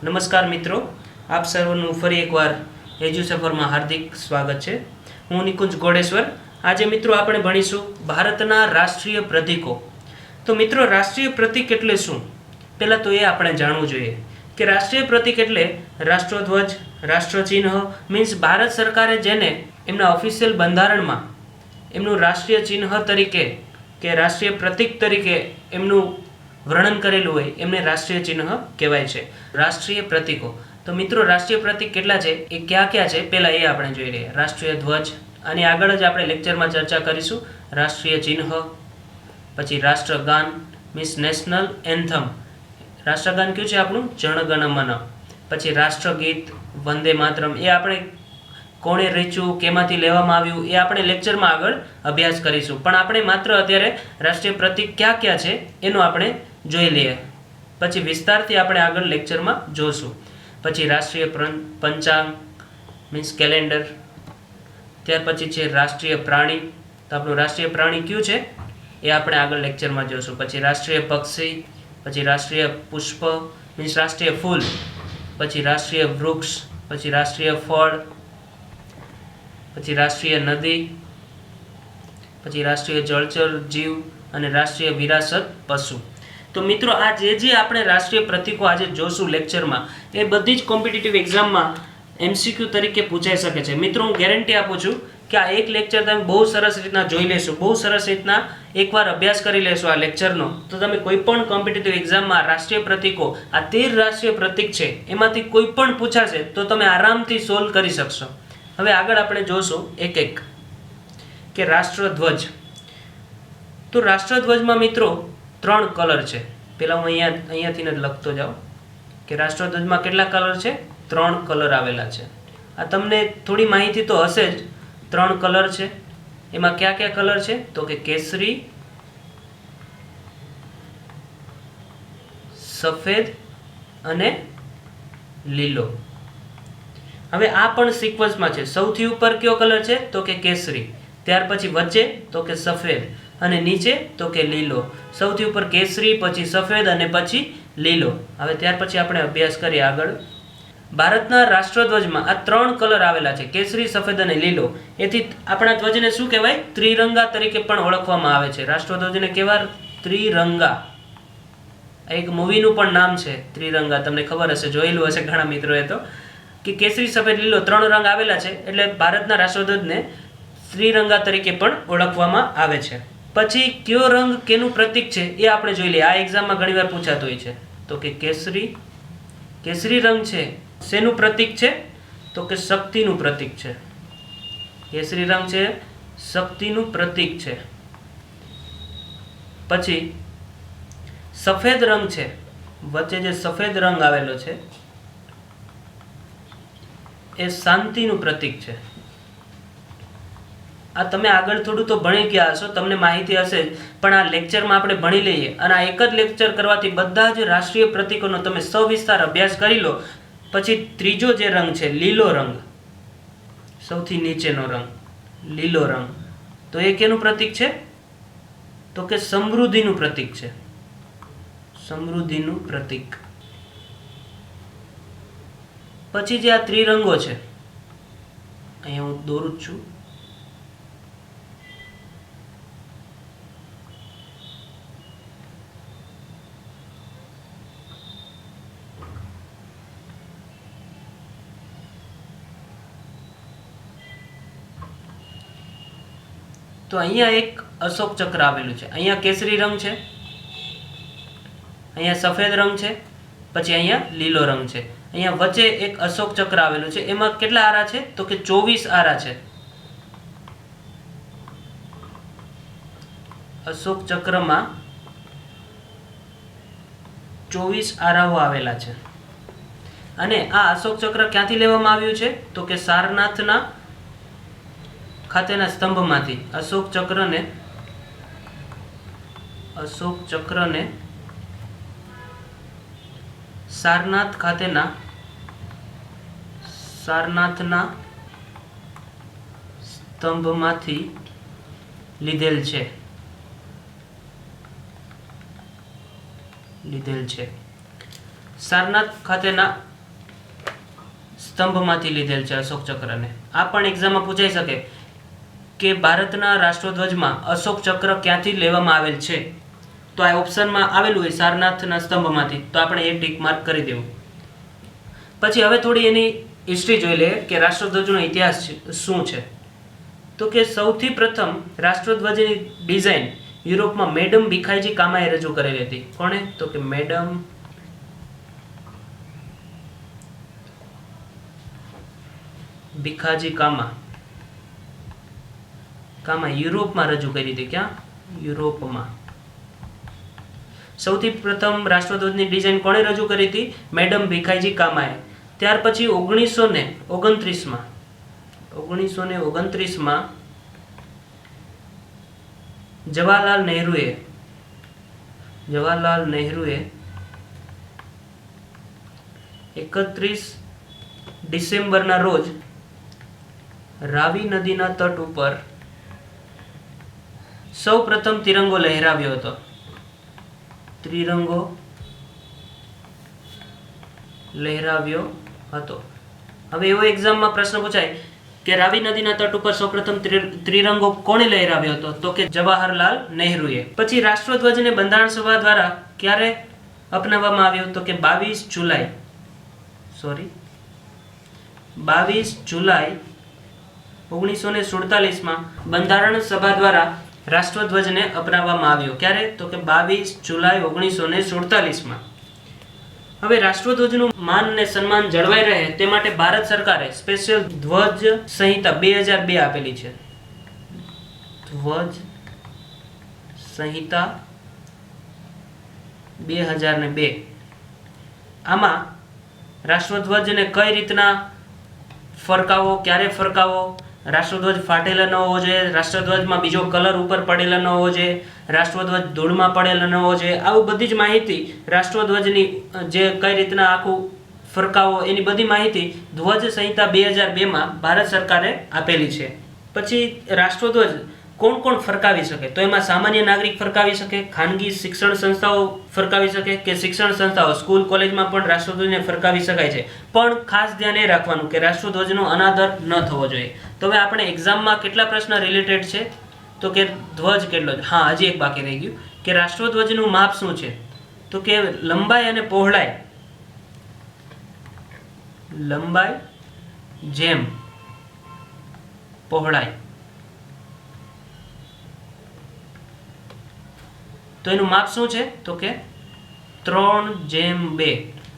નમસ્કાર મિત્રો, આપ સર્વનું ફરી એકવાર એજ્યુ સફરમાં હાર્દિક સ્વાગત છે. હું નિકુંજ ગોડેશ્વર. આજે મિત્રો આપણે ભણીશું ભારતના રાષ્ટ્રીય પ્રતીકો. તો મિત્રો, રાષ્ટ્રીય પ્રતીક એટલે શું? પહેલાં તો એ આપણે જાણવું જોઈએ કે રાષ્ટ્રીય પ્રતીક એટલે રાષ્ટ્રધ્વજ, રાષ્ટ્રચિહ્ન મીન્સ ભારત સરકારે જેને એમના ઓફિશિયલ બંધારણમાં એમનું રાષ્ટ્રીય ચિહ્ન તરીકે કે રાષ્ટ્રીય પ્રતીક તરીકે એમનું વર્ણન કરેલું હોય એમને રાષ્ટ્રીય ચિહ્ન કહેવાય છે. રાષ્ટ્રીય પ્રતીકો. તો મિત્રો, રાષ્ટ્રીય પ્રતીક કેટલા છે, એ ક્યાં ક્યાં છે, પહેલાં એ આપણે જોઈ લઈએ. રાષ્ટ્રીય ધ્વજ, આની આગળ જ આપણે લેક્ચરમાં ચર્ચા કરીશું. રાષ્ટ્રીય ચિહ્ન, પછી રાષ્ટ્રગાન મીન્સ નેશનલ એન્થમ. રાષ્ટ્રગાન કયું છે આપણું? જણ ગણ મન. પછી રાષ્ટ્રગીત વંદે માતરમ, એ આપણે કોણે રચ્યું, કેમાંથી લેવામાં આવ્યું, એ આપણે લેક્ચરમાં આગળ અભ્યાસ કરીશું. પણ આપણે માત્ર અત્યારે રાષ્ટ્રીય પ્રતીક ક્યાં ક્યાં છે એનું આપણે જોઈ લઈએ. પછી વિસ્તારથી આપણે આગળ લેક્ચરમાં જોશું. પછી રાષ્ટ્રીય પંચાંગ મીન્સ કેલેન્ડર. ત્યાર પછી છે રાષ્ટ્રીય પ્રાણી. તો આપણું રાષ્ટ્રીય પ્રાણી કયું છે એ આપણે આગળ લેક્ચરમાં જોશું. પછી રાષ્ટ્રીય પક્ષી, પછી રાષ્ટ્રીય પુષ્પ મીન્સ રાષ્ટ્રીય ફૂલ, પછી રાષ્ટ્રીય વૃક્ષ, પછી રાષ્ટ્રીય ફળ, પછી રાષ્ટ્રીય નદી, પછી રાષ્ટ્રીય જળચર જીવ અને રાષ્ટ્રીય વિરાસત પશુ. તો મિત્રો, આ જે આપણે રાષ્ટ્રીય પ્રતીકો આજે જોશું લેક્ચરમાં, એ બધી જ કોમ્પિટિટિવ એક્ઝામમાં MCQ તરીકે પૂછાઈ શકે છે. મિત્રો, હું ગેરંટી આપું છું કે આ એક લેક્ચર તમે બહુ સરસ રીતના જોઈ લેશો, બહુ સરસ રીતના એકવાર અભ્યાસ કરી લેશો આ લેક્ચરનો, તો તમે કોઈ પણ કોમ્પિટિટિવ એક્ઝામમાં રાષ્ટ્રીય પ્રતીકો, આ 13 રાષ્ટ્રીય પ્રતીક છે એમાંથી કોઈ પણ પૂછાશે તો તમે આરામથી સોલ્વ કરી શકશો. હવે આગળ આપણે જોશું એક એક કે રાષ્ટ્રધ્વજ. તો રાષ્ટ્રધ્વજમાં મિત્રો 3 કલર છે. પહેલાં હું અહીંયાથી જ લખતો જાઉં કે રાષ્ટ્રધ્વજમાં કેટલા કલર છે? 3 કલર આવેલા છે. આ તમને થોડી માહિતી તો હશે જ. 3 કલર છે. એમાં કયા કયા કલર છે? તો કે કેસરી, સફેદ અને લીલો. હવે આ પણ સિક્વન્સમાં છે. સૌથી ઉપર કયો કલર છે? તો કે કેસરી. ત્યાર પછી વચ્ચે તો કે સફેદ અને નીચે તો કે લીલો. સૌથી ઉપર કેસરી, પછી સફેદ અને પછી લીલો. હવે ત્યાર પછી આપણે અભ્યાસ કરીએ આગળ. ભારતના રાષ્ટ્રધ્વજમાં આ 3 કલર આવેલા છે, કેસરી, સફેદ અને લીલો. એથી આપણા ધ્વજને શું કહેવાય? ત્રિરંગા તરીકે પણ ઓળખવામાં આવે છે. રાષ્ટ્રધ્વજને કહેવાય ત્રિરંગા. એક મૂવીનું પણ નામ છે ત્રિરંગા. તમને ખબર હશે, જોયેલું હશે ઘણા મિત્રોએ તો, કે કેસરી, સફેદ, લીલો 3 રંગ આવેલા છે એટલે ભારતના રાષ્ટ્રધ્વજને ત્રિરંગા તરીકે પણ ઓળખવામાં આવે છે. પછી કયો રંગ કેનું પ્રતીક છે એ આપણે જોઈ લઈએ. આ એક્ઝામમાં ઘણીવાર પૂછાતું હોય છે. તો કે કેસરી. કેસરી રંગ છે શેનું પ્રતીક છે? તો કે શક્તિનું પ્રતીક છે. કેસરી રંગ છે શક્તિનું પ્રતીક છે. પછી સફેદ રંગ છે, વચ્ચે જે સફેદ રંગ આવેલો છે એ શાંતિનું પ્રતીક છે. આ તમે આગળ થોડું તો ભણી ગયા હશો, તમને માહિતી હશે જ, પણ આ લેક્ચરમાં આપણે ભણી લઈએ અને આ એક જ લેક્ચર કરવાથી બધા જ રાષ્ટ્રીય પ્રતીકોનો તમે સવિસ્તાર અભ્યાસ કરી લો. પછી ત્રીજો જે રંગ છે લીલો રંગ, સૌથી નીચેનો રંગ લીલો રંગ, તો એ કેનું પ્રતીક છે? તો કે સમૃદ્ધિનું પ્રતીક છે. સમૃદ્ધિનું પ્રતીક. પછી જે આ ત્રિરંગો છે, અહીંયા હું દોરું જ છું. તો અહીંયા એક અશોક ચક્ર આવેલું છે. અહીંયા કેસરી રંગ છે, અહીંયા સફેદ રંગ છે, પછી અહીંયા લીલો રંગ છે. અહીંયા વચ્ચે એક અશોક ચક્ર આવેલું છે. એમાં કેટલા આરા છે? તો કે 24 આરા છે. અશોક ચક્રમાં 24 આરાઓ આવેલા છે. અને આ અશોક ચક્ર ક્યાંથી લેવામાં આવ્યું છે? તો કે સારનાથના ખાતેના સ્તંભમાંથી અશોક ચક્રને સારનાથ ખાતેના સારનાથના સ્તંભમાંથી લીધેલ છે. સારનાથ ખાતેના સ્તંભમાંથી લીધેલ છે અશોક ચક્રને. આ પણ એક્ઝામમાં પૂછાઈ શકે કે ભારતના રાષ્ટ્રધ્વજમાં અશોક ચક્ર ક્યાંથી લેવામાં આવેલ છે. તો આ ઓપ્શનમાં આવેલું હોય સારનાથના સ્તંભમાંથી, તો આપણે એ ટીક માર્ક કરી દેવું. પછી હવે થોડી એની હિસ્ટ્રી જોઈ લઈએ કે રાષ્ટ્રધ્વજનો ઇતિહાસ શું છે. તો કે સૌથી પ્રથમ રાષ્ટ્રધ્વજની ડિઝાઇન યુરોપમાં મેડમ ભીખાઈજી કામાએ રજૂ કરેલી હતી. કોણે? તો કે મેડમ ભીખાજી કામા યુરોપમાં રજૂ કરી હતી. ક્યાં? યુરોપમાં. સૌથી પ્રથમ રાષ્ટ્રધ્વજની ડિઝાઇન કોણે રજૂ કરી હતી? મેડમ ભીખાઈજી કામાએ. ત્યાર પછી 1929માં જવાહરલાલ નહેરુએ 31 ડિસેમ્બરના રોજ રાવી નદીના તટ ઉપર સૌ પ્રથમ તિરંગો લહેરાવ્યો હતો. હવે એવો એક્ઝામમાં પ્રશ્ન પૂછાય કે રાવી નદીના તટ ઉપર સૌપ્રથમ ત્રિરંગો કોણે લહેરાવ્યો હતો? તો કે જવાહરલાલ નહેરુએ. પછી રાષ્ટ્રધ્વજને બંધારણ સભા દ્વારા ક્યારે અપનાવવામાં આવ્યો? તો કે 22 જુલાઈ 1947માં બંધારણ સભા દ્વારા રાષ્ટ્રધ્વજને અપનાવવામાં આવ્યો. ક્યારે? તો કે 22 જુલાઈ 1947માં. હવે રાષ્ટ્રધ્વજનું માન અને સન્માન જળવાઈ રહે તે માટે ભારત સરકારે સ્પેશિયલ ધ્વજ સંહિતા 2002 આપેલી છે. ધ્વજ સંહિતા 2002. આમાં રાષ્ટ્રધ્વજને કઈ રીતના ફરકાવો, ક્યારે ફરકાવો, રાષ્ટ્રધ્વજ ફાટેલા ન હોવો જોઈએ, રાષ્ટ્રધ્વજમાં બીજો કલર ઉપર પડેલા ન હોવો જોઈએ, રાષ્ટ્રધ્વજ ધૂળમાં પડેલા ન હોવો જોઈએ, આવું બધી જ માહિતી રાષ્ટ્રધ્વજની જે કઈ રીતના આખું ફરકાવો એની બધી માહિતી ધ્વજ સંહિતા 2002માં ભારત સરકારે આપેલી છે. પછી રાષ્ટ્રધ્વજ કોણ કોણ ફરકાવી શકે? તો એમાં સામાન્ય નાગરિક ફરકાવી શકે, ખાનગી શિક્ષણ સંસ્થાઓ ફરકાવી શકે કે શિક્ષણ સંસ્થાઓ સ્કૂલ કોલેજમાં પણ રાષ્ટ્રધ્વજને ફરકાવી શકાય છે. પણ ખાસ ધ્યાન એ રાખવાનું કે રાષ્ટ્રધ્વજનો અનાદર ન થવો જોઈએ. તો હવે આપણે એક્ઝામમાં કેટલા પ્રશ્ન રિલેટેડ છે? તો કે ધ્વજ કેટલો છે. હા, હજી એક બાકી રહી ગયું કે રાષ્ટ્રધ્વજનું માપ શું છે? તો કે લંબાઈ અને પહોળાઈ જેમ પહોળાઈ. તો એનું માપ શું છે? તો કે 3:2.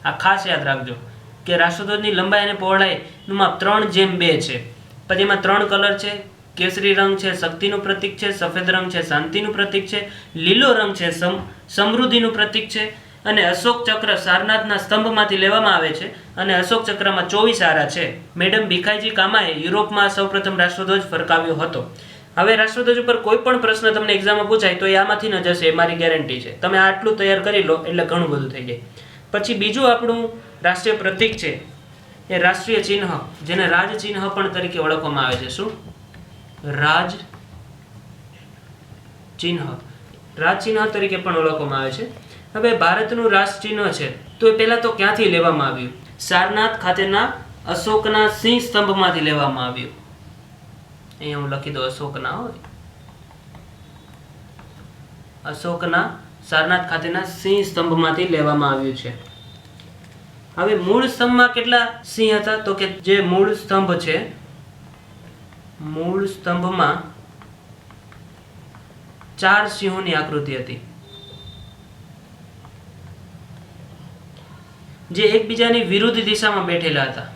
આ ખાસ યાદ રાખજો કે રાષ્ટ્રધ્વજની લંબાઈ અને પહોળાઈનું માપ 3:2 છે. પછી એમાં 3 કલર છે. કેસરી રંગ છે શક્તિનું પ્રતીક છે, સફેદ રંગ છે શાંતિનું પ્રતીક છે, લીલો રંગ છે સમૃદ્ધિનું પ્રતીક છે, અને અશોક ચક્ર સારનાથના સ્તંભમાંથી લેવામાં આવે છે અને અશોક ચક્રમાં 24 આરા છે. મેડમ ભીખાઈજી કામાએ યુરોપમાં સૌપ્રથમ રાષ્ટ્રધ્વજ ફરકાવ્યો હતો. હવે રાષ્ટ્રધ્વજ ઉપર કોઈ પણ પ્રશ્ન તમને એક્ઝામમાં પૂછાય તો એ આમાંથી ન જશે, એ મારી ગેરંટી છે. તમે આટલું તૈયાર કરી લો એટલે ઘણું બધું થઈ જાય. પછી બીજું આપણું રાષ્ટ્રીય પ્રતીક છે એ રાષ્ટ્રીય ચિહ્ન, જેને રાજ ચિહ્ન પણ તરીકે ઓળખવામાં આવે છે. શું? રાજ ચિહ્ન તરીકે પણ ઓળખવામાં આવે છે. હવે ભારતનું રાષ્ટ્ર ચિહ્ન છે તો એ પહેલા તો ક્યાંથી લેવામાં આવ્યું? સારનાથ ખાતેના અશોકના સિંહ સ્તંભમાંથી લેવામાં આવ્યું. અહીંયા હું લખી દઉં અશોકના સારનાથ ખાતેના સિંહ સ્તંભમાંથી લેવામાં આવ્યું છે. હવે મૂળ સ્તંભમાં કેટલા સિંહ હતા? તો કે જે મૂળ સ્તંભ છે, મૂળ સ્તંભમાં 4 સિંહોની આકૃતિ હતી જે એકબીજાની વિરુદ્ધ દિશામાં બેઠેલા હતા.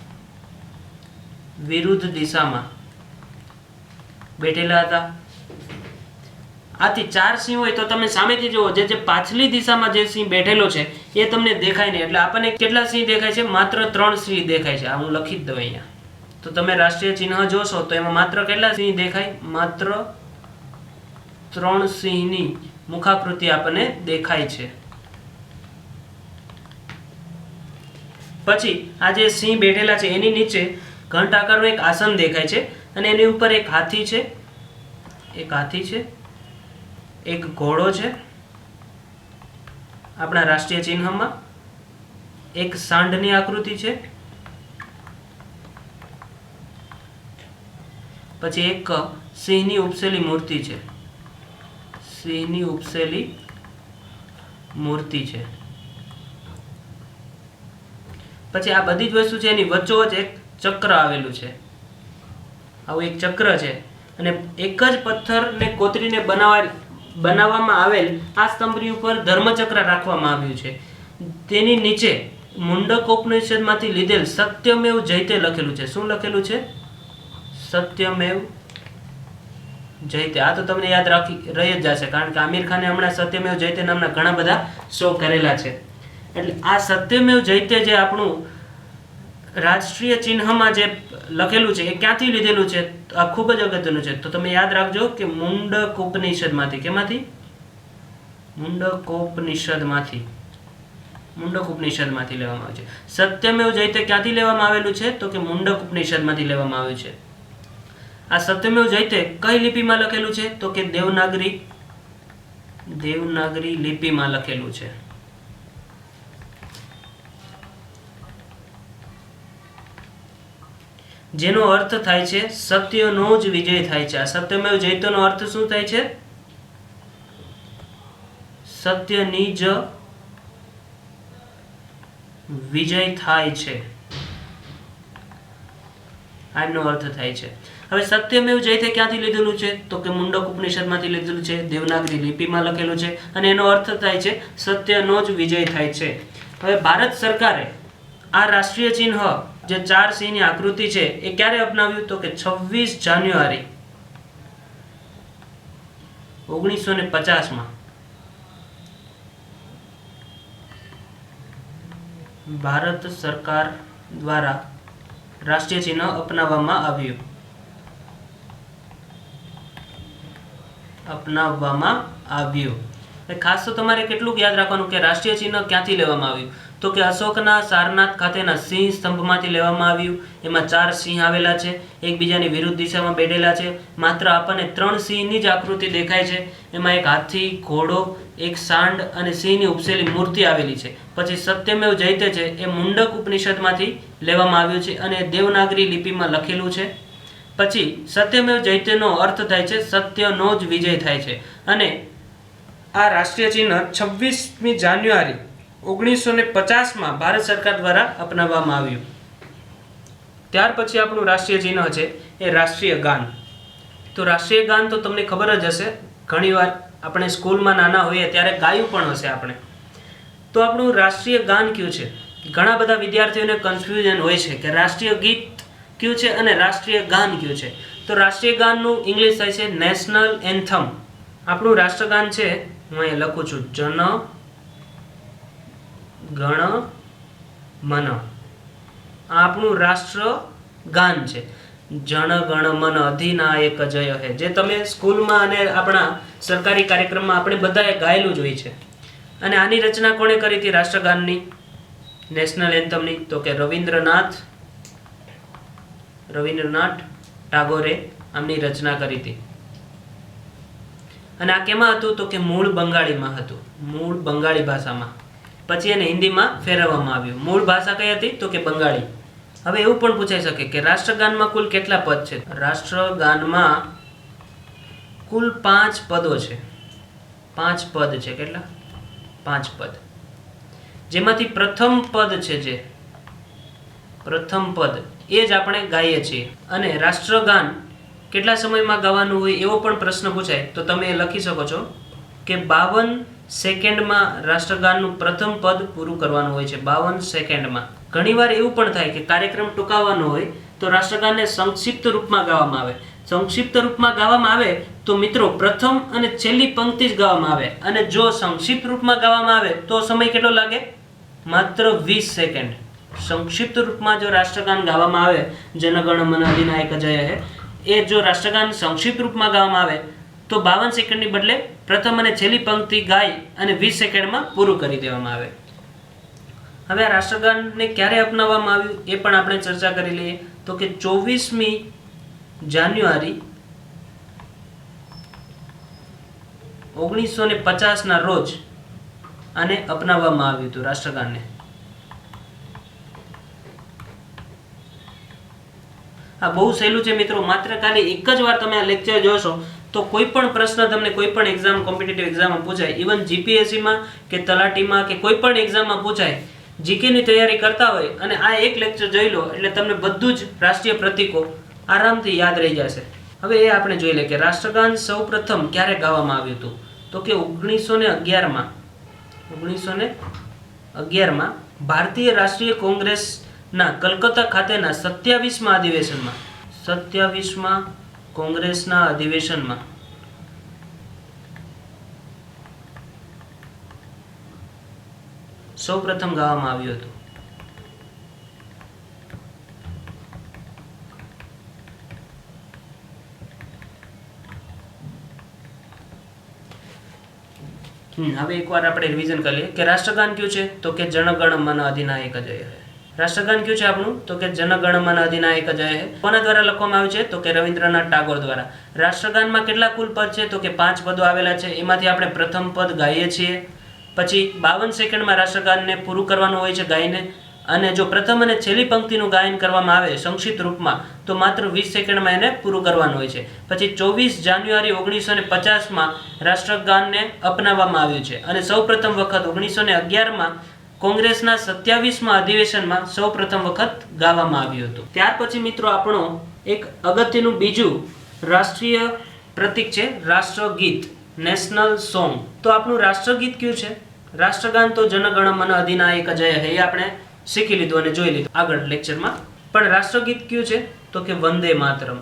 આથી 4 સિંહ હોય તો તમે સામેથી જુઓ, જે પાછલી દિશામાં જે સિંહ બેઠેલો છે એ તમને દેખાય નહીં. એટલે આપણને કેટલા સિંહ દેખાય છે? માત્ર 3 સિંહ દેખાય છે. આ હું લખી જ દઉં અહીંયા. તો તમે રાષ્ટ્રીય ચિહ્ન જોશો તો એમાં માત્ર કેટલા સિંહ દેખાય? માત્ર 3 સિંહની મુખાકૃતિ આપણને દેખાય છે. પછી આ જે સિંહ બેઠેલા છે એની નીચે ઘંટ આકારનું એક આસન દેખાય છે અને એની ઉપર એક હાથી છે, એક ઘોડો છે આપણા રાષ્ટ્રીય ચિહ્નમાં, એક સાંઢની આકૃતિ છે પછી એક સિંહની ઉપસેલી મૂર્તિ છે, સિંહની ઉપસેલી મૂર્તિ છે. પછી આ બધી જ વસ્તુ છે એની વચ્ચોવચ એક ચક્ર આવેલું છે, આવું એક ચક્ર છે. અને એક જ પથ્થરને કોતરીને બનાવવામાં આવેલ આ સ્તંભની ઉપર ધર્મચક્ર રાખવામાં આવ્યું છે. તેની નીચે મુંડકોપનિષદમાંથી લીધેલ સત્યમેવ જયતે લખેલું છે. શું લખેલું છે? સત્યમેવ જયતે. આ તો તમને યાદ રહી જ જશે, કારણ કે આમિર ખાને હમણાં સત્યમેવ જયતે નામના ઘણા બધા શો કરેલા છે. એટલે આ સત્યમેવ જયતે જે આપણું રાષ્ટ્રીય ચિહ્નમાં જે લખેલું છે એ ક્યાંથી લીધેલું છે? આ ખૂબ જ અગત્યનું છે. તો તમે યાદ રાખજો કે મુંડકોપનિષદમાંથી. કેમાંથી? મુંડકોપનિષદમાંથી લેવામાં આવ્યું છે. સત્યમેવ જયતે ક્યાંથી લેવામાં આવેલું છે? તો કે મુંડકોપનિષદમાંથી લેવામાં આવ્યું છે. આ સત્યમેવ જયતે કઈ લિપિમાં લખેલું છે? તો કે દેવનાગરી લિપિમાં લખેલું છે. જેનો અર્થ થાય છે સત્યનો જ વિજય થાય છે. આ સત્યમેવ જયતેનો અર્થ શું થાય છે? સત્યની જ વિજય થાય છે, આનો અર્થ થાય છે. હવે સત્યમેવ જયતે ક્યાંથી લીધેલું છે? તો કે મુંડકોપનિષદમાંથી લીધેલું છે, દેવનાગરી લિપિમાં લખેલું છે, અને એનો અર્થ થાય છે સત્યનો જ વિજય થાય છે. હવે ભારત સરકારે આ રાષ્ટ્રીય ચિહ્ન જે 4 સિંહની આકૃતિ છે એ ક્યારે અપનાવ્યું? તો કે 26 જાન્યુઆરી 1950 ભારત સરકાર દ્વારા રાષ્ટ્રીય ચિહ્ન અપનાવવામાં આવ્યું. ખાસ તો તમારે કેટલું યાદ રાખવાનું કે રાષ્ટ્રીય ચિહ્ન ક્યાંથી લેવામાં આવ્યું? તો કે અશોકના સારનાથ ખાતેના સિંહ સ્તંભમાંથી લેવામાં આવ્યું. એમાં 4 સિંહ આવેલા છે, એકબીજાની વિરુદ્ધ દિશામાં બેઠેલા છે. માત્ર આપણને 3 સિંહની જ આકૃતિ દેખાય છે. એમાં એક હાથી, ઘોડો, એક સાંડ અને સિંહની ઉપસેલી મૂર્તિ આવેલી છે. પછી સત્યમેવ જયતે છે એ મુંડક ઉપનિષદમાંથી લેવામાં આવ્યું છે અને દેવનાગરી લિપિમાં લખેલું છે. પછી સત્યમેવ જયતેનો અર્થ થાય છે સત્યનો જ વિજય થાય છે. અને આ રાષ્ટ્રીય ચિહ્ન 26મી જાન્યુઆરી 1950 ભારત સરકાર દ્વારા અપનાવવામાં આવ્યું. ત્યાર પછી આપણું રાષ્ટ્રીય ચિહ્ન છે એ રાષ્ટ્રીય ગાન. તો રાષ્ટ્રીય ગાન તો તમને ખબર જ હશે, ઘણીવાર આપણે સ્કૂલમાં નાના હોઈએ ત્યારે ગાયું પણ હશે આપણે. તો આપણું રાષ્ટ્રીય ગાન કયું છે? ઘણા બધા વિદ્યાર્થીઓને કન્ફ્યુઝન હોય છે કે રાષ્ટ્રીય ગીત કયું છે અને રાષ્ટ્રીય ગાન કયું છે. તો રાષ્ટ્રીય ગાનનું ઇંગ્લિશ થાય છે નેશનલ એન્થમ. આપણું રાષ્ટ્રગાન છે, હું અહીં લખું છું, જન ગણ મન. આ આપણું રાષ્ટ્રગાન છે. જન ગણ મન અધિનાયક જય હે, જે તમે સ્કૂલમાં અને આપણા સરકારી કાર્યક્રમમાં આપણે બધાએ ગાયેલું જ હોય છે. અને આની રચના કોણે કરી હતી રાષ્ટ્રગાનની, નેશનલ એન્થમની? તો કે રવિન્દ્રનાથ ટાગોરે આમની રચના કરી હતી. અને આ કેમાં હતું? તો કે મૂળ બંગાળીમાં હતું, મૂળ બંગાળી ભાષામાં. પછી એને હિન્દીમાં ફેરવવામાં આવ્યું. મૂળ ભાષા કઈ હતી? તો કે બંગાળી. હવે એવું પણ પૂછાઈ શકે કે રાષ્ટ્રગાનમાં કુલ કેટલા પદ છે? રાષ્ટ્રગાનમાં કુલ 5 પદો છે. 5 પદ છે. કેટલા? 5 પદ. જેમાંથી પ્રથમ પદ છે, જે પ્રથમ પદ એ જ આપણે ગાઈએ છીએ. અને રાષ્ટ્રગાન કેટલા સમયમાં ગાવાનું હોય એવો પણ પ્રશ્ન પૂછાય તો તમે એ લખી શકો છો કે 52 સેકન્ડમાં રાષ્ટ્રગાનનું પ્રથમ પદ પૂરું કરવાનું હોય છે. 52 સેકન્ડમાં. ઘણીવાર એવું પણ થાય કે કાર્યક્રમ ટૂંકાવવાનો હોય તો રાષ્ટ્રગાનને સંક્ષિપ્ત રૂપમાં ગાવામાં આવે. સંક્ષિપ્ત રૂપમાં ગાવામાં આવે તો મિત્રો પ્રથમ અને છેલ્લી પંક્તિ જ ગાવામાં આવે. અને જો સંક્ષિપ્ત રૂપમાં ગાવામાં આવે તો સમય કેટલો લાગે? માત્ર 20 સેકન્ડ. સંક્ષિપ્ત રૂપમાં જો રાષ્ટ્રગાન ગાવામાં આવે, જન ગણ મન અધિનાયક જય હે, એ જો રાષ્ટ્રગાન સંક્ષિપ્ત રૂપમાં ગાવામાં આવે તો 52 સેકન્ડની બદલે પ્રથમ અને છેલ્લી પંક્તિ ગાઈ અને 20 સેકન્ડમાં પૂરું કરી દેવામાં આવે. હવે આ રાષ્ટ્રગાનને ક્યારે અપનાવવામાં આવ્યું એ પણ આપણે ચર્ચા કરી લઈએ. તો કે 24મી જાન્યુઆરી 1950 રોજ આને અપનાવવામાં આવ્યું હતું રાષ્ટ્રગાનને. આ બહુ સહેલું છે મિત્રો, માત્ર ખાલી એક જ વાર તમે આ લેક્ચર જોશો તો કોઈ પણ પ્રશ્ન તમને કોઈ પણ એક્ઝામ, કોમ્પિટિટિવ એક્ઝામમાં પૂછાય, ઇવન જીપીએસસીમાં કે તલાટીમાં કે કોઈ પણ એક્ઝામમાં પૂછાય, જીકેની તૈયારી કરતા હોય અને આ એક લેક્ચર જોઈ લો એટલે તમને બધું જ રાષ્ટ્રીય પ્રતીકો આરામથી યાદ રહી જશે. હવે એ આપણે જોઈ લે કે રાષ્ટ્રગાન સૌ પ્રથમ ક્યારે ગાવામાં આવ્યું હતું, તો કે 1911માં ભારતીય રાષ્ટ્રીય કોંગ્રેસના કલકત્તા ખાતેના 27મા કોંગ્રેસના અધિવેશનમાં સૌ પ્રથમ ગાવામાં આવ્યું હતું. હવે એકવાર આપણે રિવિઝન કરી લઈએ કે રાષ્ટ્રગાન કયું છે, તો કે જન ગણ મન અધિનાયક જય હે. રાષ્ટ્રગાન કયું છે આપણું, તો કે જન ગણ મન અધિનાયક જય હે. કોના દ્વારા લખવામાં આવ્યું છે, તો કે રવિન્દ્રનાથ ટાગોર દ્વારા. રાષ્ટ્રગાનમાં કેટલા કુલ પદ છે, તો કે 5 પદો આવેલા છે. એમાંથી આપણે પ્રથમ પદ ગાઈએ છીએ, પછી 52 સેકન્ડમાં રાષ્ટ્રગાનને પૂરું કરવાનું હોય છે ગાઈને, અને જો પ્રથમ અને છેલ્લી પંક્તિનું ગાયન કરવામાં આવે સંક્ષિપ્ત રૂપમાં તો માત્ર 20 સેકન્ડમાં એને પૂરું કરવાનું હોય છે. પછી 24 જાન્યુઆરી 1950માં રાષ્ટ્રગાનને અપનાવવામાં આવ્યું છે અને સૌપ્રથમ વખત 1911માં કોંગ્રેસના 27મા અધિવેશનમાં સૌપ્રથમ વખત ગાવામાં આવ્યું હતું. ત્યાર પછી મિત્રો આપણો એક અગત્યનું બીજું રાષ્ટ્રીય પ્રતીક છે રાષ્ટ્રગીત, નેશનલ સોંગ. તો આપણું રાષ્ટ્રગીત કયું છે, રાષ્ટ્રગાન તો જન ગણ મન અધિનાયક જય હે, આપણે શીખી લીધું અને જોઈ લીધું આગળ લેક્ચરમાં. પણ રાષ્ટ્રગીત કયું છે, તો કે વંદે માતરમ.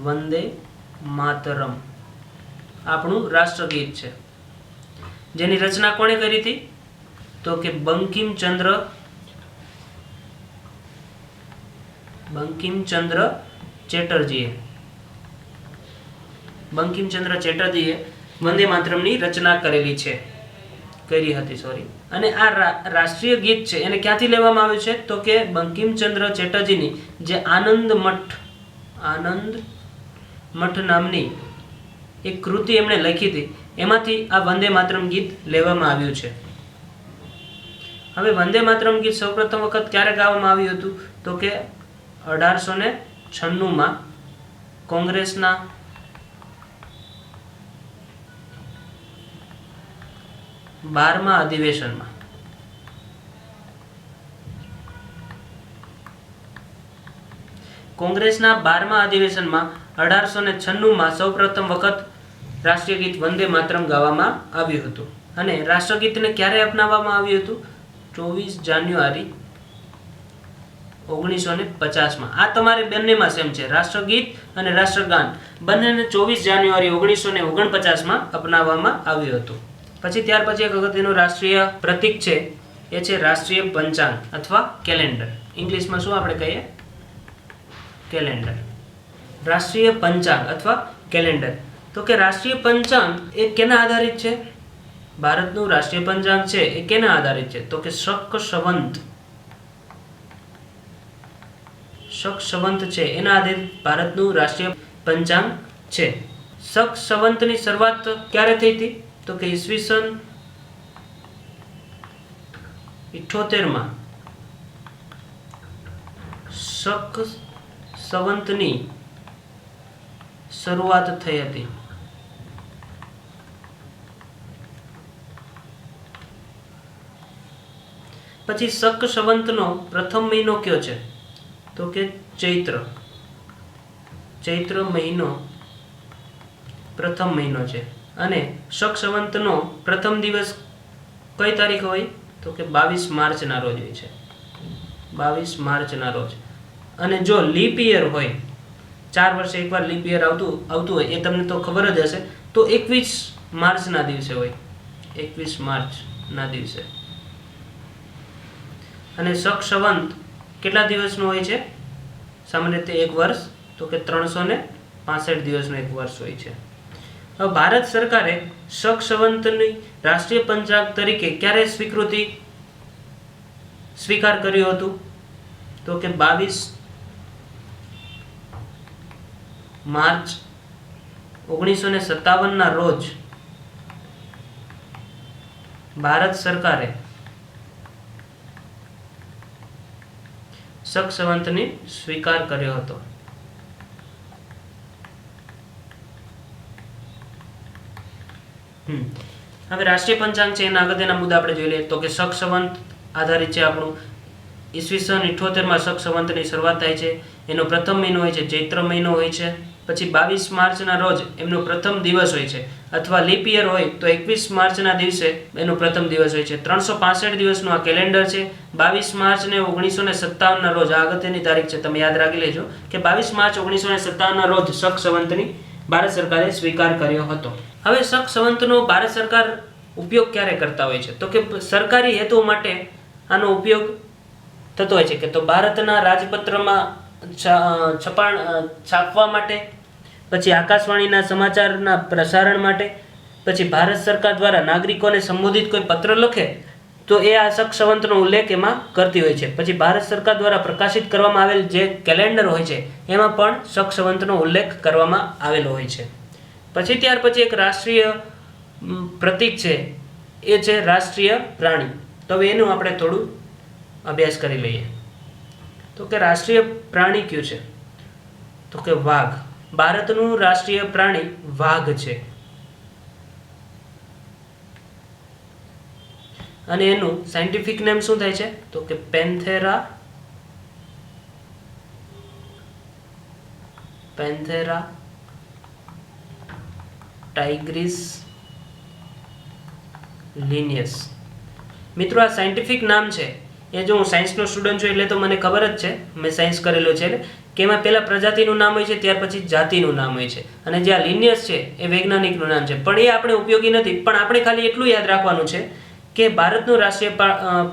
વંદે માતરમ આપણું રાષ્ટ્રગીત છે, જેની રચના કોણે કરી હતી, તો કે બંકિમચંદ્ર ચેટર્જીએ વંદે માતરમની રચના કરી હતી. અને આ રાષ્ટ્રીય ગીત છે એને ક્યાંથી લેવામાં આવ્યું છે, તો કે બંકિમચંદ્ર ચેટર્જીની જે આનંદ મઠ નામની એક કૃતિ એમણે લખી હતી, એમાંથી આ વંદે માતરમ ગીત લેવામાં આવ્યું છે. હવે વંદે માતરમ ગીત સૌપ્રથમ વખત ક્યારે ગાવામાં આવ્યું હતું, તો કે 1896માં કોંગ્રેસના બારમા અધિવેશનમાં. કોંગ્રેસના 12મા અધિવેશનમાં 1896માં સૌપ્રથમ વખત રાષ્ટ્રીય ગીત વંદે માતરમ ગાવામાં આવ્યું હતું. અને રાષ્ટ્રગીતને ક્યારે અપનાવવામાં આવ્યું હતું, 24 જાન્યુઆરી 1950માં. આ તમારે બંનેમાં સેમ છે, રાષ્ટ્રગીત અને રાષ્ટ્રગાન બંનેને 24 જાન્યુઆરી 1949માં અપનાવવામાં આવ્યું હતું. પછી ત્યાર પછી એક અગત્યનું રાષ્ટ્રીય પ્રતીક છે, એ છે રાષ્ટ્રીય પંચાંગ અથવા કેલેન્ડર. ઇંગ્લિશમાં શું આપણે કહીએ, કેલેન્ડર. રાષ્ટ્રીય પંચાંગ અથવા કેલેન્ડર. તો કે રાષ્ટ્રીય પંચાંગ એ કેના આધારિત છે, ભારતનું રાષ્ટ્રીય પંચાંગ છે એ કેના આધારિત છે, તો કે શક સંવંત છે એના આધારિત ભારતનું રાષ્ટ્રીય પંચાંગ છે. શક સંવંતની શરૂઆત ક્યારે થઈ હતી, તો કે ઈસવીસન 78માં શક સંવંતની શરૂઆત થઈ હતી. પછી શક સંવંતનો પ્રથમ મહિનો કયો છે, તો કે ચૈત્ર મહિનો પ્રથમ મહિનો છે. અને શક સંવંતનો પ્રથમ દિવસ કઈ તારીખ હોય, તો કે 22 માર્ચના રોજ હોય છે, 22 માર્ચના રોજ. અને જો લીપ યર હોય, 4 વર્ષે એકવાર લીપ યર આવતું હોય, એ તમને તો ખબર જ હશે, તો 21 માર્ચના દિવસે હોય, 21 માર્ચના દિવસે. અને શક સંવંત કેટલા દિવસનું હોય છે, સામાન્ય રીતે 1 વર્ષ, તો કે 365 દિવસનું 1 વર્ષ હોય છે. હવે ભારત સરકારે શક સંવંતની રાષ્ટ્રીય પંચાંગ તરીકે ક્યારે સ્વીકાર કર્યું હતું, તો કે 22 માર્ચ 1957ના રોજ ભારત સરકારે સખસવંતની સ્વીકાર કર્યો હતો? હવે રાષ્ટ્રીય પંચાંગ છે એના અગત્યના મુદ્દા આપણે જોઈ લઈએ. તો કે સખસવંત આધારિત છે આપણું. ઈસવીસન 78માં સખસવંતની શરૂઆત થાય છે. એનો પ્રથમ મહિનો હોય છે ચૈત્ર મહિનો હોય છે. પછી 22 માર્ચના રોજ એમનો પ્રથમ દિવસ હોય છે, અથવા લીપ યર હોય તો 21 માર્ચના દિવસે એનો પ્રથમ દિવસ હોય છે. 365 દિવસનું આ કેલેન્ડર છે. 22 માર્ચ ને 1957ના રોજ, આ અગત્યની તારીખ છે, તમે યાદ રાખી લેજો કે 22 માર્ચ 1957ના રોજ સખસવંતની ભારત સરકારે સ્વીકાર કર્યો હતો. હવે સખસવંતનો ભારત સરકાર ઉપયોગ ક્યારે કરતા હોય છે? તો કે સરકારી હેતુઓ માટે આનો ઉપયોગ થતો હોય છે. કે તો ભારતના રાજપત્રમાં છાપવા માટે, પછી આકાશવાણીના સમાચારના પ્રસારણ માટે, પછી ભારત સરકાર દ્વારા નાગરિકોને સંબોધિત કોઈ પત્ર લખે તો એ આ સખસવંતનો ઉલ્લેખ એમાં કરતી હોય છે. પછી ભારત સરકાર દ્વારા પ્રકાશિત કરવામાં આવેલ જે કેલેન્ડર હોય છે એમાં પણ સખસવંતનો ઉલ્લેખ કરવામાં આવેલો હોય છે. પછી ત્યાર પછી એક રાષ્ટ્રીય પ્રતીક છે, એ છે રાષ્ટ્રીય પ્રાણી. તો હવે એનું આપણે થોડું અભ્યાસ કરી લઈએ. તો કે રાષ્ટ્રીય પ્રાણી કયું છે? તો કે વાઘ. ભારતનું રાષ્ટ્રીય પ્રાણી વાઘ છે. અને એનું સાયન્ટિફિક નેમ શું થાય છે? તો કે પેન્થેરા ટાઇગ્રીસ લિનિયસ. મિત્રો, આ સાયન્ટિફિક નામ છે. એ જો હું સાયન્સનો સ્ટુડન્ટ છું એટલે તો મને ખબર જ છે, મેં સાયન્સ કરેલું છે, એટલે કે એમાં પહેલા પ્રજાતિનું નામ હોય છે, ત્યાર પછી જાતિનું નામ હોય છે, અને જે આ લિનિયસ છે એ વૈજ્ઞાનિકનું નામ છે. પણ એ આપણે ઉપયોગી નથી. પણ આપણે ખાલી એટલું યાદ રાખવાનું છે કે ભારતનું રાષ્ટ્રીય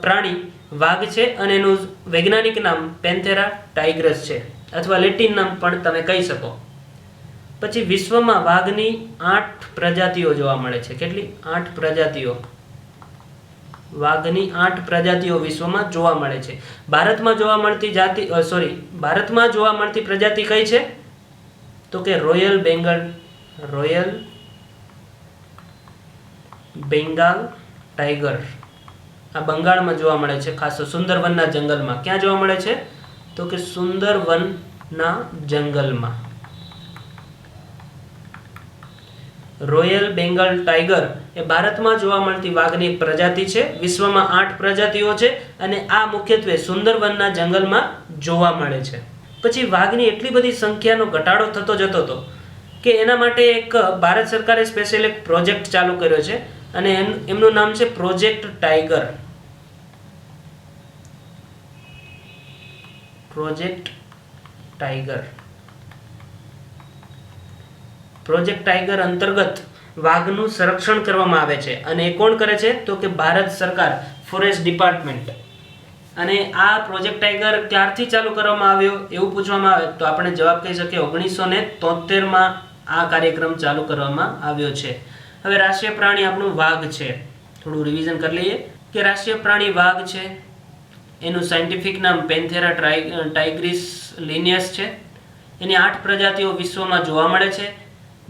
પ્રાણી વાઘ છે અને એનું વૈજ્ઞાનિક નામ પેન્થેરા ટાઇગ્રસ છે, અથવા લેટિન નામ પણ તમે કહી શકો. પછી વિશ્વમાં વાઘની 8 પ્રજાતિઓ જોવા મળે છે. કેટલી? 8 પ્રજાતિઓ. વાઘની 8 પ્રજાતિઓ વિશ્વમાં જોવા મળે છે. ભારતમાં જોવા મળતી પ્રજાતિ કઈ છે? તો કે રોયલ બેંગાલ ટાઈગર. આ બંગાળમાં જોવા મળે છે, ખાસ સુંદરવનના જંગલમાં. ક્યાં જોવા મળે છે? તો કે સુંદરવનના જંગલમાં. રોયલ બેંગાલ ટાઈગર એ ભારતમાં જોવા મળતી વાઘની એક પ્રજાતિ છે. વિશ્વમાં 8 પ્રજાતિઓ છે અને આ મુખ્યત્વે સુંદરવનના જંગલમાં જોવા મળે છે. પછી વાઘની એટલી બધી સંખ્યાનો ઘટાડો થતો જતો હતો કે એના માટે એક ભારત સરકારે સ્પેશિયલ એક પ્રોજેક્ટ ચાલુ કર્યો છે, અને એમનું નામ છે પ્રોજેક્ટ ટાઈગર. પ્રોજેક્ટ ટાઈગર અંતર્ગત વાઘનું સંરક્ષણ કરવામાં આવે છે. અને એ કોણ કરે છે? તો કે ભારત સરકાર, ફોરેસ્ટ ડિપાર્ટમેન્ટ. અને આ પ્રોજેક્ટ ટાઈગર ક્યારથી ચાલુ કરવામાં આવ્યો એવું પૂછવામાં આવે તો આપણે જવાબ કહી શકીએ 1973માં આ કાર્યક્રમ ચાલુ કરવામાં આવ્યો છે. હવે રાષ્ટ્રીય પ્રાણી આપણું વાઘ છે. થોડું રિવિઝન કરી લઈએ કે રાષ્ટ્રીય પ્રાણી વાઘ છે. એનું સાયન્ટિફિક નામ પેન્થેરા ટાઇગ્રીસ લિનિયસ છે. એની 8 પ્રજાતિઓ વિશ્વમાં જોવા મળે છે.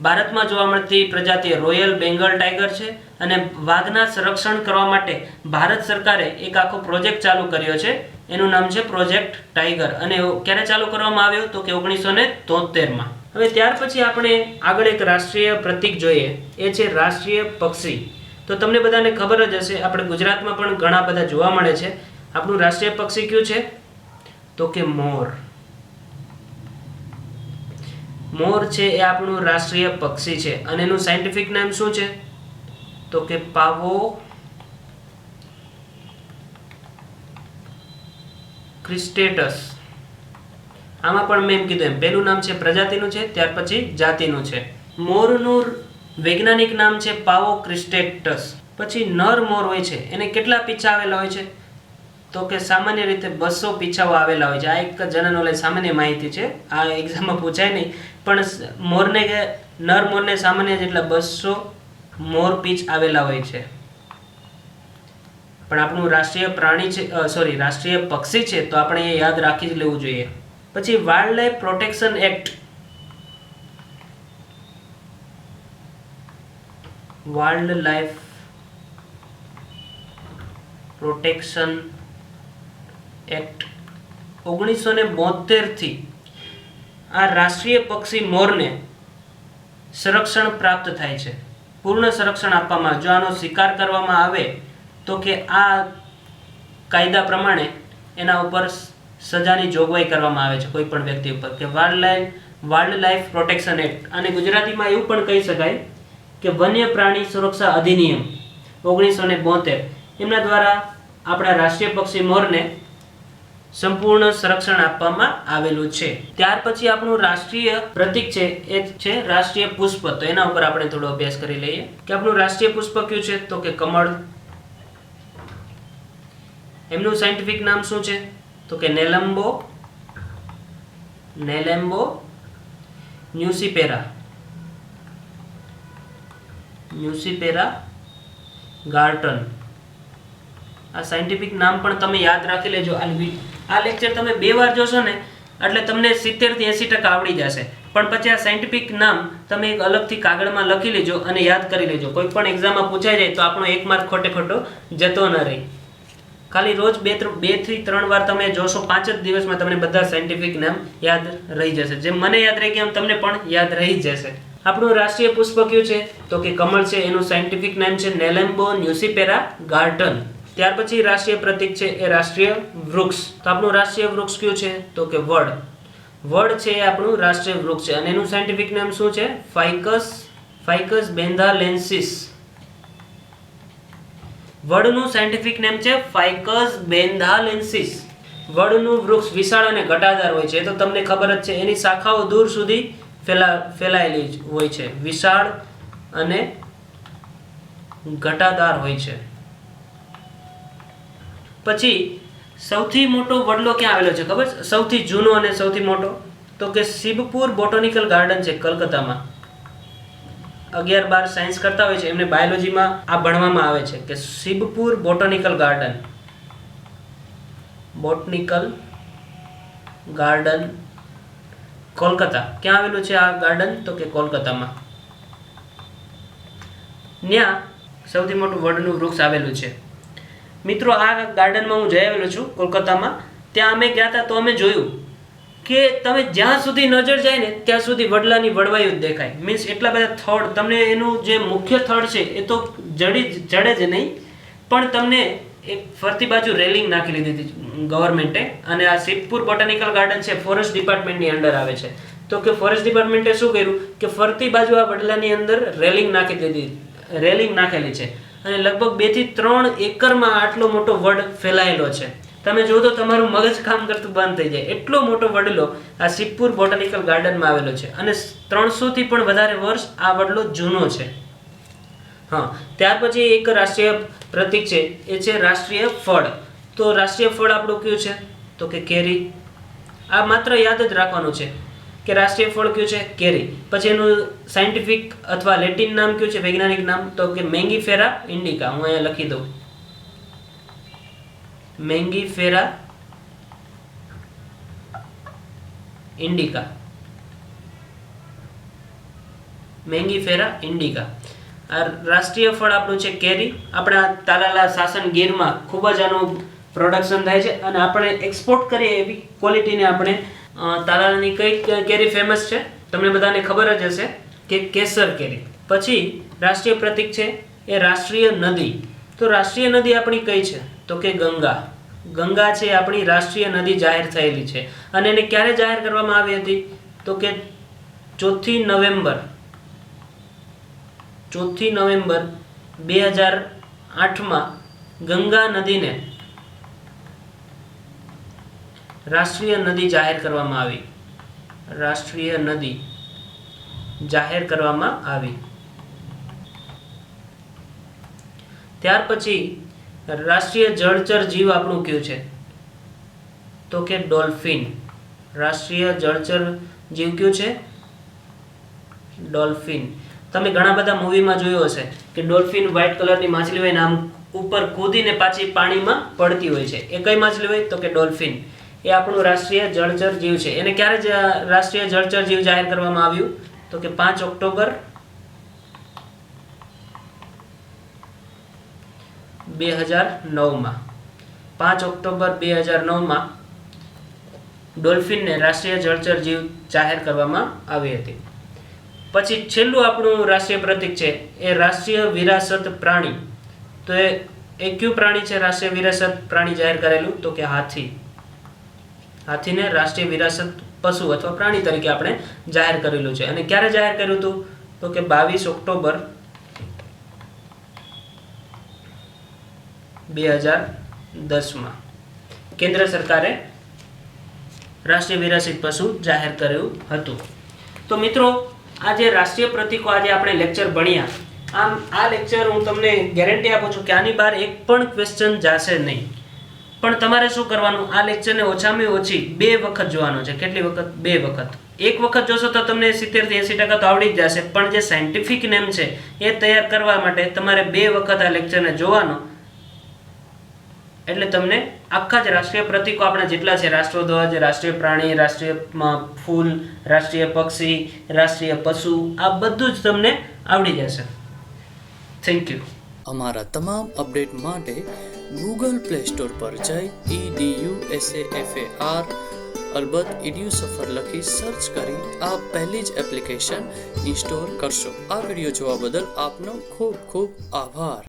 ભારતમાં જોવા મળતી પ્રજાતિ રોયલ બેંગાલ ટાઈગર છે. અને વાઘના સંરક્ષણ કરવા માટે ભારત સરકારે એક આખો પ્રોજેક્ટ ચાલુ કર્યો છે. એનું નામ છે પ્રોજેક્ટ ટાઈગર. અને ક્યારે ચાલુ કરવામાં આવ્યો? તો કે 1973માં. હવે ત્યાર પછી આપણે આગળ એક રાષ્ટ્રીય પ્રતીક જોઈએ, એ છે રાષ્ટ્રીય પક્ષી. તો તમને બધાને ખબર જ હશે, આપણે ગુજરાતમાં પણ ઘણા બધા જોવા મળે છે. આપણું રાષ્ટ્રીય પક્ષી કયું છે? તો કે મોર. મોર છે એ આપણું રાષ્ટ્રીય પક્ષી છે. અને એનું સાયન્ટિફિક નામ શું છે? તો કે પાવો ક્રિસ્ટેટસ. આમાં પણ મેં એમ કીધું એમ પહેલું નામ છે પ્રજાતિનું છે, ત્યાર પછી જાતિનું છે. મોરનું વૈજ્ઞાનિક નામ છે પાવો ક્રિસ્ટેટસ. પછી નર મોર હોય છે એને કેટલા પીછા આવેલા હોય છે? તો કે સામાન્ય રીતે 200 પીછાઓ આવેલા હોય છે. આ એક જનરલ નોલેજ સામાન્ય માહિતી છે, આ એક્ઝામમાં પૂછાય નહીં. પણ મોરને કે નર મોરને સામાન્ય જેટલા 200 મોર પીછ આવેલા હોય છે. પણ આપણું રાષ્ટ્રીય પ્રાણી છે, રાષ્ટ્રીય પક્ષી છે, તો આપણે એ યાદ રાખી જ લેવું જોઈએ. પછી wild life protection act. Wild life protection act 1972 આ રાષ્ટ્રીય પક્ષી મોરને સંરક્ષણ પ્રાપ્ત થાય છે, પૂર્ણ સંરક્ષણ આપવામાં આવે. જો આનો શિકાર કરવામાં આવે તો કે આ કાયદા પ્રમાણે એના ઉપર સજાની જોગવાઈ કરવામાં આવે છે કોઈ પણ વ્યક્તિ ઉપર, કે વાઇલ્ડ લાઈફ પ્રોટેક્શન એક્ટ, અને ગુજરાતીમાં એવું પણ કહી શકાય કે વન્ય પ્રાણી સુરક્ષા અધિનિયમ 1972 એમના દ્વારા આપણા રાષ્ટ્રીય પક્ષી મોરને સંપૂર્ણ સંરક્ષણ આપવામાં આવેલું છે. ત્યાર પછી આપણું રાષ્ટ્રીય પ્રતીક છે એ છે રાષ્ટ્રીય પુષ્પ. તો એના ઉપર આપણે થોડો અભ્યાસ કરી લઈએ કે આપણું રાષ્ટ્રીય પુષ્પ કયું છે, તો કે કમળ. એમનું સાયન્ટિફિક નામ શું છે, તો કે નેલેમ્બો ન્યુસીપેરા ગાર્ટન. આ સાયન્ટિફિક નામ પણ તમે યાદ રાખી લેજો. આ લેક્ચર તમે 2 વાર જોશો ને એટલે તમને 70 થી 80% આવડી જશે. પણ પછી આ સાયન્ટિફિક નામ તમે એક અલગથી કાગળમાં લખી લેજો અને યાદ કરી લેજો. કોઈ પણ એક્ઝામમાં પૂછાઈ જાય તો આપણો 1 માર્ક ખોટો જતો ન રહે. ખાલી રોજ 2 થી 3 વાર તમે જોશો, 5 જ દિવસમાં તમને બધા સાયન્ટિફિક નામ યાદ રહી જશે. જેમ મને યાદ રહી ગયા એમ તમને પણ યાદ રહી જશે. આપણું રાષ્ટ્રીય પુષ્પ કયું છે, તો કે કમળ છે. એનું સાયન્ટિફિક નામ છે નેલેમ્બો ન્યુસીપેરા ગાર્ટન. ત્યાર પછી રાષ્ટ્રીય પ્રતીક છે એ રાષ્ટ્રીય વૃક્ષ. તો આપણું રાષ્ટ્રીય વૃક્ષ કયું છે, તો કે વડ. વડ છે એ આપણું રાષ્ટ્રીય વૃક્ષ છે અને એનું સાયન્ટિફિક નામ શું છે, ફાઇકસ બેન્થાલેન્સિસ. વડનું સાયન્ટિફિક નેમ છે ફાઇકસ બેન્થાલેન્સિસ. વડનું વૃક્ષ વિશાળ અને ઘટાદાર હોય છે, એ તો તમને ખબર જ છે. એની શાખાઓ દૂર સુધી ફેલાયેલી હોય છે, વિશાળ અને ઘટાદાર હોય છે. પછી સૌથી મોટો વડલો ક્યાં આવેલો છે ખબર છે, સૌથી જૂનો અને સૌથી મોટો, તો કે શિબપુર બોટાનિકલ ગાર્ડન છે કલકત્તામાં. 11-12 સાયન્સ કરતા હોય છે એમને બાયોલોજીમાં આ ભણવામાં આવે છે કે શિબપુર બોટાનિકલ ગાર્ડન કોલકાતા. ક્યાં આવેલું છે આ ગાર્ડન, તો કે કોલકાતામાં. ત્યાં સૌથી મોટું વડનું વૃક્ષ આવેલું છે. મિત્રો આ ગાર્ડનમાં હું જઈ આવેલો છું કોલકાતામાં. ત્યાં અમે ગયા હતા તો અમે જોયું કે તમે જ્યાં સુધી નજર જાય ને ત્યાં સુધી વડલાની વડવાયું જ દેખાય. મીન્સ એટલા બધા થડ, તમને એનું જે મુખ્ય થડ છે એ તો જડે જ નહીં, પણ તમને એક ફરતી બાજુ રેલિંગ નાખી લીધી હતી ગવર્મેન્ટે. અને આ શિબપુર બોટાનિકલ ગાર્ડન છે ફોરેસ્ટ ડિપાર્ટમેન્ટની અંડર આવે છે. તો કે ફોરેસ્ટ ડિપાર્ટમેન્ટે શું કર્યું કે ફરતી બાજુ આ વડલાની અંદર રેલિંગ નાખેલી છે અને લગભગ 2 થી 3 એકરમાં આટલો મોટો વડ ફેલાયેલો છે. તમે જો તો તમારું મગજ કામ કરતું બંધ થઈ જાય. એટલો મોટો વડલો આ શિબપુર બોટાનિકલ ગાર્ડનમાં આવેલો છે અને 300 થી પણ વધારે વર્ષ આ વડલો જૂનો છે. હા, ત્યાર પછી એક રાષ્ટ્રીય પ્રતીક છે એ છે રાષ્ટ્રીય ફળ. તો રાષ્ટ્રીય ફળ આપણું કયું છે, તો કે કેરી. આ માત્ર યાદ જ રાખવાનું છે કે રાષ્ટ્રીય ફળ કયું છે, કેરી. પછી એનું સાયન્ટિફિક અથવા લેટિન નામ કયું છે, વૈજ્ઞાનિક નામ, તો કે મેંગીફેરા ઇન્ડિકા. હું અહીંયા લખી દઉં, મેંગીફેરા ઇન્ડિકા. આ રાષ્ટ્રીય ફળ આપણું છે કેરી. આપણા તાલાલા સાસન ગીરમાં ખૂબ જ આનું પ્રોડક્શન થાય છે અને આપણે એક્સપોર્ટ કરીએ એવી ક્વોલિટીને આપણે તાલાલાની કઈ કેરી ફેમસ છે તમને બધાને ખબર જ હશે કે કેસર કેરી. પછી રાષ્ટ્રીય પ્રતીક છે એ રાષ્ટ્રીય નદી. તો રાષ્ટ્રીય નદી આપણી કઈ છે, તો કે ગંગા છે આપણી રાષ્ટ્રીય નદી જાહેર થયેલી છે. અને એને ક્યારે જાહેર કરવામાં આવી હતી, તો કે 4 નવેમ્બર 2008માં ગંગા નદીને રાષ્ટ્રીય નદી જાહેર કરવામાં આવી. ત્યાર પછી રાષ્ટ્રીય જળચર જીવ આપણું કયું છે, તો કે ડોલ્ફિન. રાષ્ટ્રીય જળચર જીવ કયું છે, ડોલ્ફિન. તમે ઘણા બધા મૂવીમાં જોયું હશે કે ડોલ્ફિન વ્હાઇટ કલરની માછલી હોય ને આમ ઉપર કૂદીને પાછી પાણીમાં પડતી હોય છે. એ કઈ માછલી હોય, તો કે ડોલ્ફિન. એ આપણું રાષ્ટ્રીય જળચર જીવ છે. એને ક્યારે રાષ્ટ્રીય જળચર જીવ જાહેર કરવામાં આવ્યું, તો કે 5 ઓક્ટોબર 2009માં. 5 ઓક્ટોબર 2009માં ડોલ્ફિનને રાષ્ટ્રીય જળચર જીવ જાહેર કરવામાં આવી હતી. પછી છેલ્લું આપણું રાષ્ટ્રીય પ્રતીક છે એ રાષ્ટ્રીય વિરાસત પ્રાણી. તો એ કયું પ્રાણી છે રાષ્ટ્રીય વિરાસત પ્રાણી જાહેર કરેલું? તો કે હાથી. હાથીને રાષ્ટ્રીય વિરાસત પશુ અથવા પ્રાણી તરીકે આપણે જાહેર કરેલું છે. અને ક્યારે જાહેર કર્યું હતું? તો કે 22 ઓક્ટોબર 2010 કેન્દ્ર સરકારે રાષ્ટ્રીય વિરાસિત પશુ જાહેર કર્યું હતું. તો મિત્રો આ જે રાષ્ટ્રીય પ્રતીકો આજે આપણે લેક્ચર ભણ્યા, આમ આ લેક્ચર હું તમને ગેરંટી આપું છું કે આની બહાર એક પણ ક્વેશ્ચન જશે નહીં. પણ તમારે શું કરવાનું? આ લેક્ચરને ઓછામાં ઓછી 2 વખત જોવાનો છે. કેટલી વખત? 2 વખત. એક વખત જોશો તો તમને 70 થી 80% તો આવડી જ જશે. પણ જે સાયન્ટિફિક નેમ છે એ તૈયાર કરવા માટે તમારે 2 વખત આ લેક્ચરને જોવાનો. એટલે તમને આખા જ રાષ્ટ્રીય પ્રતીકો આપણા જેટલા છે, રાષ્ટ્રધ્વજ, રાષ્ટ્રીય પ્રાણી, રાષ્ટ્રીય ફૂલ, રાષ્ટ્રીય પક્ષી, રાષ્ટ્રીય પશુ, આ બધું જ તમને આવડી જશે. Thank you. અમારા તમામ અપડેટ માટે ગૂગલ પ્લે સ્ટોર પર જઈ EDUSAFAR અલબત્ત EDUSAFAR લખી સર્ચ કરી આ પહેલી જ એપ્લિકેશન ઇન્સ્ટોલ કરશો. આ વિડીયો જોવા બદલ આપનો ખૂબ ખૂબ આભાર.